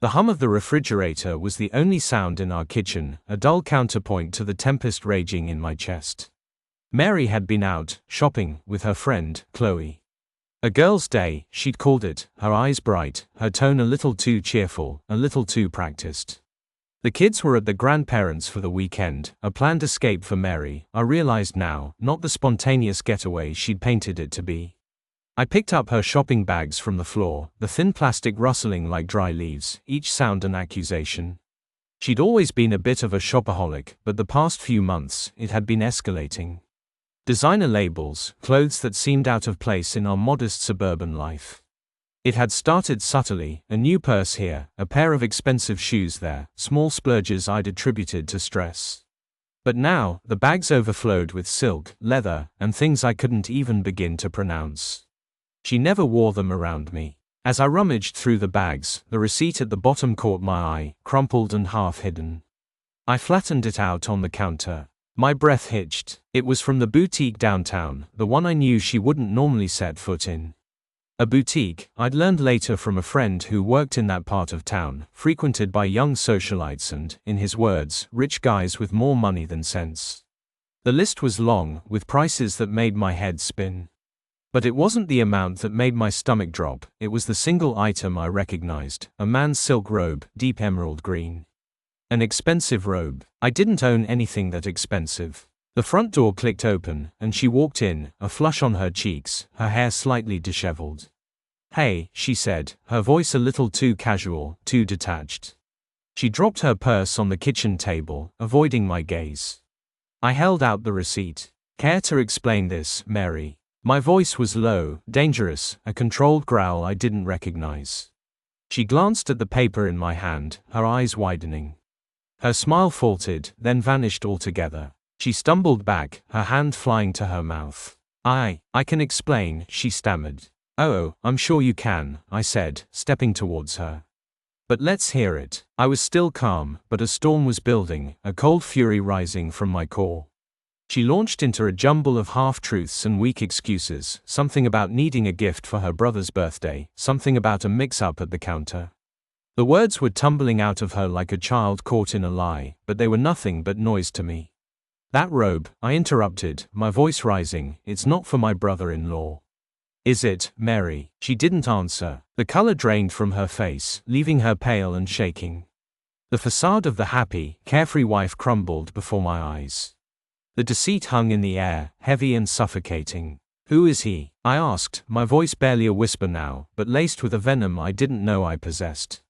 The hum of the refrigerator was the only sound in our kitchen, a dull counterpoint to the tempest raging in my chest. Mary had been out, shopping, with her friend, Chloe. A girl's day, she'd called it, her eyes bright, her tone a little too cheerful, a little too practiced. The kids were at the grandparents' for the weekend, a planned escape for Mary, I realized now, not the spontaneous getaway she'd painted it to be. I picked up her shopping bags from the floor, the thin plastic rustling like dry leaves, each sound an accusation. She'd always been a bit of a shopaholic, but the past few months, it had been escalating. Designer labels, clothes that seemed out of place in our modest suburban life. It had started subtly, a new purse here, a pair of expensive shoes there, small splurges I'd attributed to stress. But now, the bags overflowed with silk, leather, and things I couldn't even begin to pronounce. She never wore them around me. As I rummaged through the bags, the receipt at the bottom caught my eye, crumpled and half hidden. I flattened it out on the counter. My breath hitched. It was from the boutique downtown, the one I knew she wouldn't normally set foot in. A boutique, I'd learned later from a friend who worked in that part of town, frequented by young socialites and, in his words, rich guys with more money than sense. The list was long, with prices that made my head spin. But it wasn't the amount that made my stomach drop, it was the single item I recognized, a man's silk robe, deep emerald green. An expensive robe. I didn't own anything that expensive. The front door clicked open, and she walked in, a flush on her cheeks, her hair slightly disheveled. "Hey," she said, her voice a little too casual, too detached. She dropped her purse on the kitchen table, avoiding my gaze. I held out the receipt. "Care to explain this, Mary?" My voice was low, dangerous, a controlled growl I didn't recognize. She glanced at the paper in my hand, her eyes widening. Her smile faltered, then vanished altogether. She stumbled back, her hand flying to her mouth. I can explain," she stammered. "Oh, I'm sure you can," I said, stepping towards her. "But let's hear it." I was still calm, but a storm was building, a cold fury rising from my core. She launched into a jumble of half-truths and weak excuses, something about needing a gift for her brother's birthday, something about a mix-up at the counter. The words were tumbling out of her like a child caught in a lie, but they were nothing but noise to me. "That robe," I interrupted, my voice rising, "it's not for my brother-in-law." "Is it, Mary?" She didn't answer. The color drained from her face, leaving her pale and shaking. The facade of the happy, carefree wife crumbled before my eyes. The deceit hung in the air, heavy and suffocating. "Who is he?" I asked, my voice barely a whisper now, but laced with a venom I didn't know I possessed.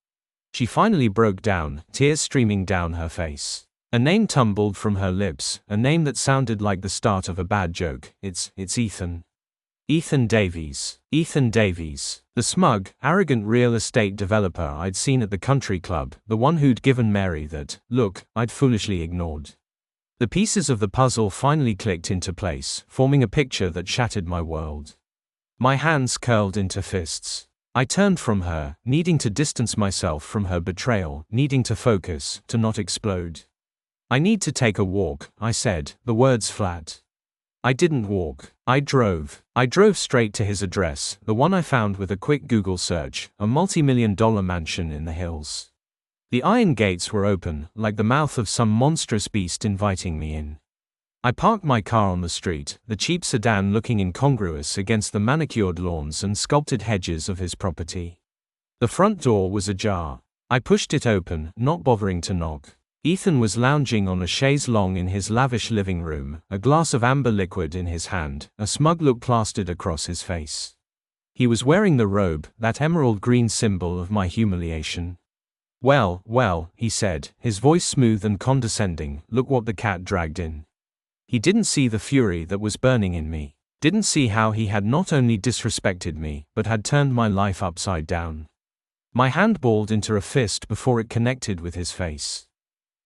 She finally broke down, tears streaming down her face. A name tumbled from her lips, a name that sounded like the start of a bad joke. It's Ethan. Ethan Davies. Ethan Davies. The smug, arrogant real estate developer I'd seen at the country club, the one who'd given Mary that look I'd foolishly ignored. The pieces of the puzzle finally clicked into place, forming a picture that shattered my world. My hands curled into fists. I turned from her, needing to distance myself from her betrayal, needing to focus, to not explode. "I need to take a walk," I said, the words flat. I didn't walk. I drove. I drove straight to his address, the one I found with a quick Google search, a multi-million-dollar mansion in the hills. The iron gates were open, like the mouth of some monstrous beast inviting me in. I parked my car on the street, the cheap sedan looking incongruous against the manicured lawns and sculpted hedges of his property. The front door was ajar. I pushed it open, not bothering to knock. Ethan was lounging on a chaise longue in his lavish living room, a glass of amber liquid in his hand, a smug look plastered across his face. He was wearing the robe, that emerald green symbol of my humiliation. Well, he said, his voice smooth and condescending, "Look what the cat dragged in." He didn't see the fury that was burning in me. Didn't see how he had not only disrespected me, but had turned my life upside down. My hand balled into a fist before it connected with his face.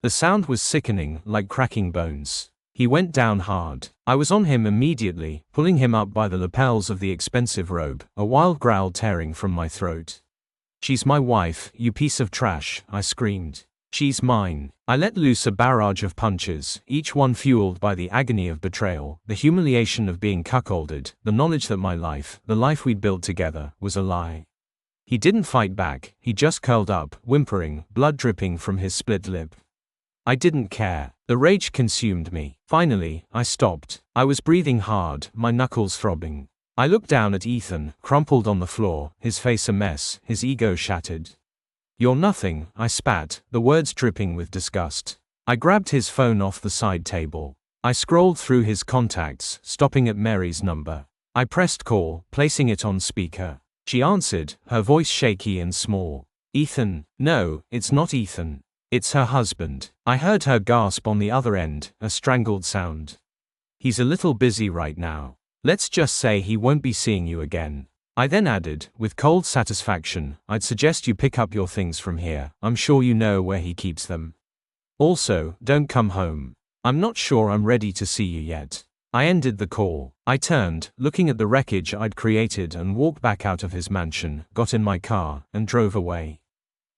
The sound was sickening, like cracking bones. He went down hard. I was on him immediately, pulling him up by the lapels of the expensive robe, a wild growl tearing from my throat. "She's my wife, you piece of trash," I screamed. "She's mine." I let loose a barrage of punches, each one fueled by the agony of betrayal, the humiliation of being cuckolded, the knowledge that my life, the life we'd built together, was a lie. He didn't fight back, he just curled up, whimpering, blood dripping from his split lip. I didn't care. The rage consumed me. Finally, I stopped. I was breathing hard, my knuckles throbbing. I looked down at Ethan, crumpled on the floor, his face a mess, his ego shattered. "You're nothing," I spat, the words dripping with disgust. I grabbed his phone off the side table. I scrolled through his contacts, stopping at Mary's number. I pressed call, placing it on speaker. She answered, her voice shaky and small. "Ethan?" "No, it's not Ethan. It's her husband." I heard her gasp on the other end, a strangled sound. "He's a little busy right now. Let's just say he won't be seeing you again." I then added, with cold satisfaction, "I'd suggest you pick up your things from here. I'm sure you know where he keeps them. Also, don't come home. I'm not sure I'm ready to see you yet." I ended the call. I turned, looking at the wreckage I'd created, and walked back out of his mansion, got in my car, and drove away.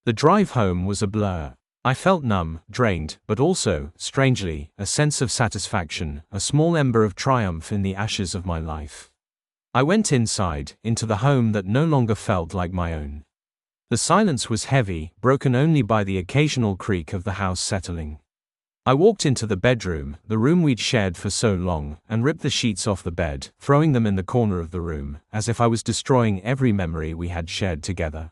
The drive home was a blur. I felt numb, drained, but also, strangely, a sense of satisfaction, a small ember of triumph in the ashes of my life. I went inside, into the home that no longer felt like my own. The silence was heavy, broken only by the occasional creak of the house settling. I walked into the bedroom, the room we'd shared for so long, and ripped the sheets off the bed, throwing them in the corner of the room, as if I was destroying every memory we had shared together.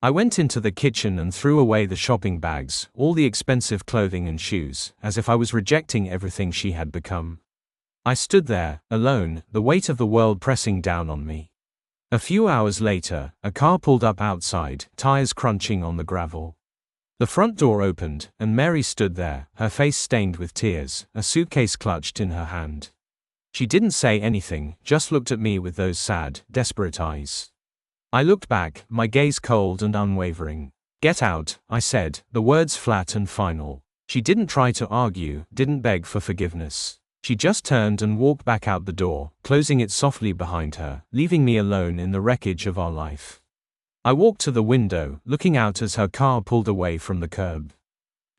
I went into the kitchen and threw away the shopping bags, all the expensive clothing and shoes, as if I was rejecting everything she had become. I stood there, alone, the weight of the world pressing down on me. A few hours later, a car pulled up outside, tires crunching on the gravel. The front door opened, and Mary stood there, her face stained with tears, a suitcase clutched in her hand. She didn't say anything, just looked at me with those sad, desperate eyes. I looked back, my gaze cold and unwavering. "Get out," I said, the words flat and final. She didn't try to argue, didn't beg for forgiveness. She just turned and walked back out the door, closing it softly behind her, leaving me alone in the wreckage of our life. I walked to the window, looking out as her car pulled away from the curb.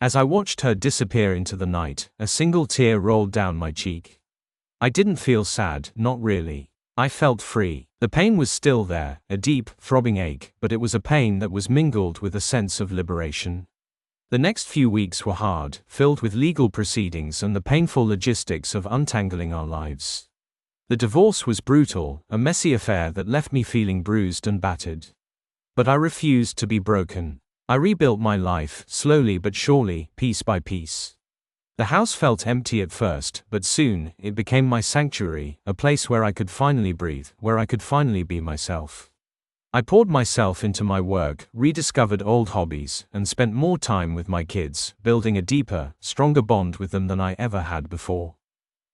As I watched her disappear into the night, a single tear rolled down my cheek. I didn't feel sad, not really. I felt free. The pain was still there, a deep, throbbing ache, but it was a pain that was mingled with a sense of liberation. The next few weeks were hard, filled with legal proceedings and the painful logistics of untangling our lives. The divorce was brutal, a messy affair that left me feeling bruised and battered. But I refused to be broken. I rebuilt my life, slowly but surely, piece by piece. The house felt empty at first, but soon, it became my sanctuary, a place where I could finally breathe, where I could finally be myself. I poured myself into my work, rediscovered old hobbies, and spent more time with my kids, building a deeper, stronger bond with them than I ever had before.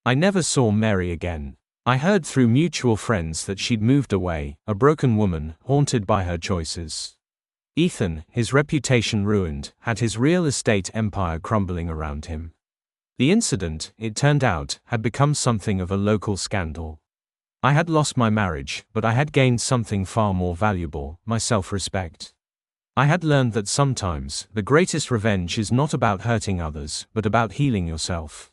I never saw Mary again. I heard through mutual friends that she'd moved away, a broken woman, haunted by her choices. Ethan, his reputation ruined, had his real estate empire crumbling around him. The incident, it turned out, had become something of a local scandal. I had lost my marriage, but I had gained something far more valuable, my self-respect. I had learned that sometimes, the greatest revenge is not about hurting others, but about healing yourself.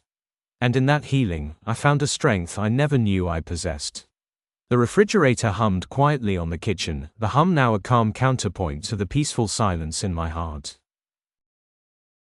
And in that healing, I found a strength I never knew I possessed. The refrigerator hummed quietly on the kitchen, the hum now a calm counterpoint to the peaceful silence in my heart.